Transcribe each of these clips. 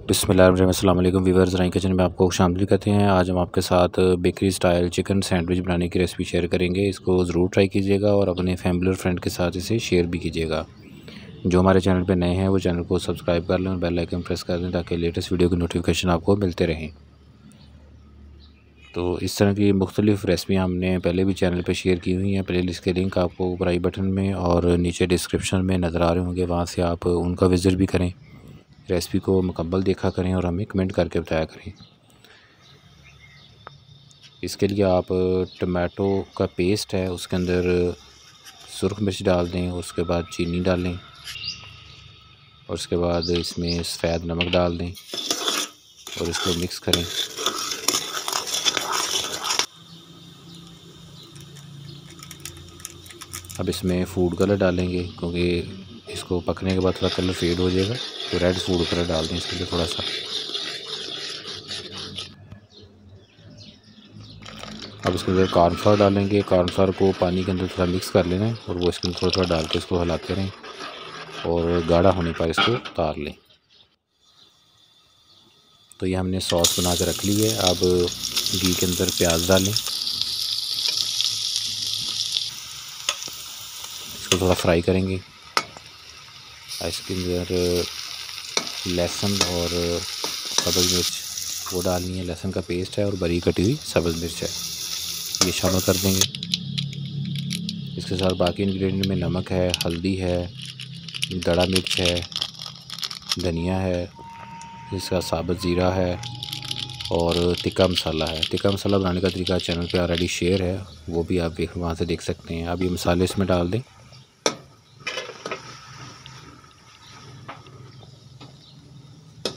अस्सलाम वालेकुम व्यूअर्स, राइन किचन में आपको खुशामदीद कहते हैं। आज हम आपके साथ बेकरी स्टाइल चिकन सैंडविच बनाने की रेसिपी शेयर करेंगे। इसको ज़रूर ट्राई कीजिएगा और अपने फैमिली और फ्रेंड के साथ इसे शेयर भी कीजिएगा। जो हमारे चैनल पे नए हैं वो चैनल को सब्सक्राइब कर लें और बेल आइकन प्रेस कर दें ताकि लेटेस्ट वीडियो की नोटिफिकेशन आपको मिलते रहें। तो इस तरह की मुख्तलिफ़ रेसिपियाँ हमने पहले भी चैनल पर शेयर की हुई हैं। प्लेलिस्ट के लिंक आपको ऊपर आई बटन में और नीचे डिस्क्रिप्शन में नज़र आ रहे होंगे, वहाँ से आप उनका विज़िट भी करें, रेसिपी को मुकम्मल देखा करें और हमें कमेंट करके बताया करें। इसके लिए आप टमाटो का पेस्ट है, उसके अंदर सुरख मिर्च डाल दें, उसके बाद चीनी डालें और उसके बाद इसमें सफ़ेद नमक डाल दें और इसको मिक्स करें। अब इसमें फूड कलर डालेंगे क्योंकि इसको पकने के बाद थोड़ा कलर फेड हो जाएगा, तो रेड फूड कलर डाल दें इसके लिए थोड़ा सा। अब इसके अंदर कॉर्नफ्लोर डालेंगे। कॉर्नफ्लोर को पानी के अंदर थोड़ा मिक्स कर लेना है और वो इसके अंदर थोड़ा थोड़ा डाल के इसको हिलाते रहें और गाढ़ा होने पर इसको उतार लें। तो ये हमने सॉस बना कर रख ली है। अब घी के अंदर प्याज डालें, इसको थोड़ा फ्राई करेंगे। इसके अंदर लहसुन और सब्ज़ मिर्च वो डालनी है, लहसुन का पेस्ट है और बारीक कटी हुई सब्ज़ मिर्च है, ये शामिल कर देंगे। इसके साथ बाकी इंग्रेडिएंट में नमक है, हल्दी है, दड़ा मिर्च है, धनिया है, इसका साबुत ज़ीरा है और टिक्का मसाला है। टिक्का मसाला बनाने का तरीका चैनल पे ऑलरेडी शेयर है, वो भी आप वहाँ से देख सकते हैं। अब ये मसाले इसमें डाल दें,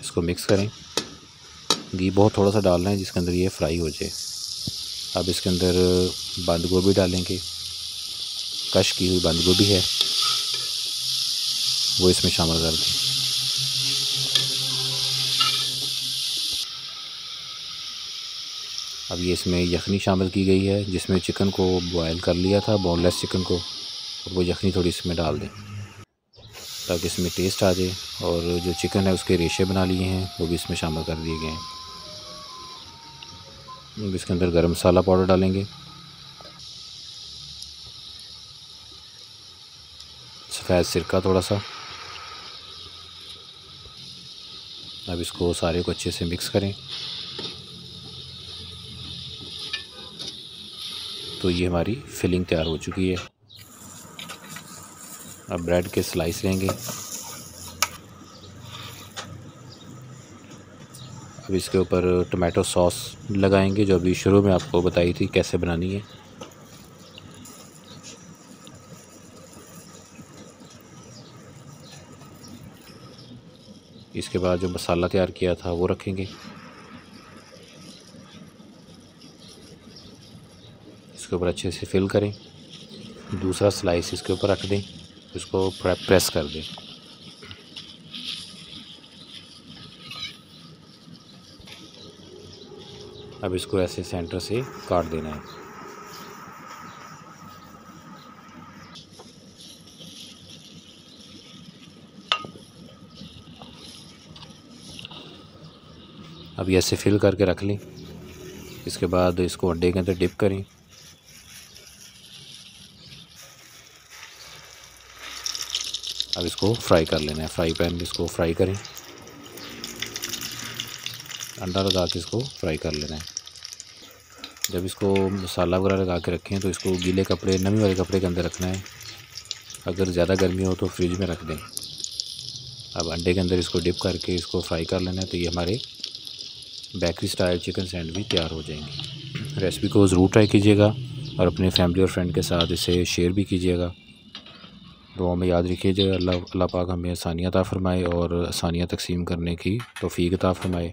इसको मिक्स करें। घी बहुत थोड़ा सा डालना है जिसके अंदर ये फ्राई हो जाए। अब इसके अंदर बंद गोभी डालेंगे, कश की हुई बंद गोभी है वो इसमें शामिल कर दें। अब ये इसमें यखनी शामिल की गई है जिसमें चिकन को बॉयल कर लिया था, बोनलेस चिकन को, और वो यखनी थोड़ी इसमें डाल दें ताकि इसमें टेस्ट आ जाए। और जो चिकन है उसके रेशे बना लिए हैं वो भी इसमें शामिल कर दिए गए हैं। अब इसके अंदर गरम मसाला पाउडर डालेंगे, सफ़ेद सिरका थोड़ा सा। अब इसको सारे को अच्छे से मिक्स करें। तो ये हमारी फिलिंग तैयार हो चुकी है। अब ब्रेड के स्लाइस लेंगे, अब इसके ऊपर टमाटो सॉस लगाएंगे जो अभी शुरू में आपको बताई थी कैसे बनानी है। इसके बाद जो मसाला तैयार किया था वो रखेंगे, इसके ऊपर अच्छे से फिल करें। दूसरा स्लाइस इसके ऊपर रख दें, इसको प्रेस कर दें। अब इसको ऐसे सेंटर से काट देना है। अब ये ऐसे फिल करके रख लें। इसके बाद इसको अंडे के अंदर डिप करें। अब इसको फ्राई कर लेना है, फ्राई पैन में इसको फ्राई करें, अंडा लगा के इसको फ्राई कर लेना है। जब इसको मसाला वगैरह लगा के रखें तो इसको गीले कपड़े, नमी वाले कपड़े के अंदर रखना है। अगर ज़्यादा गर्मी हो तो फ्रिज में रख दें। अब अंडे के अंदर इसको डिप करके इसको फ्राई कर लेना है। तो ये हमारे बेकरी स्टाइल चिकन सैंडविच तैयार हो जाएंगे। रेसिपी को ज़रूर ट्राई कीजिएगा और अपने फैमिली और फ्रेंड के साथ इसे शेयर भी कीजिएगा। दुआ में याद रखिएगा। अल्लाह पाक हमें आसानियाँ अता फ़रमाए और आसानियाँ तकसीम करने की तौफ़ीक अता फ़रमाए।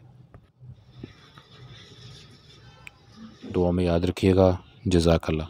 दुआ में याद रखिएगा। जज़ाकल्लाह।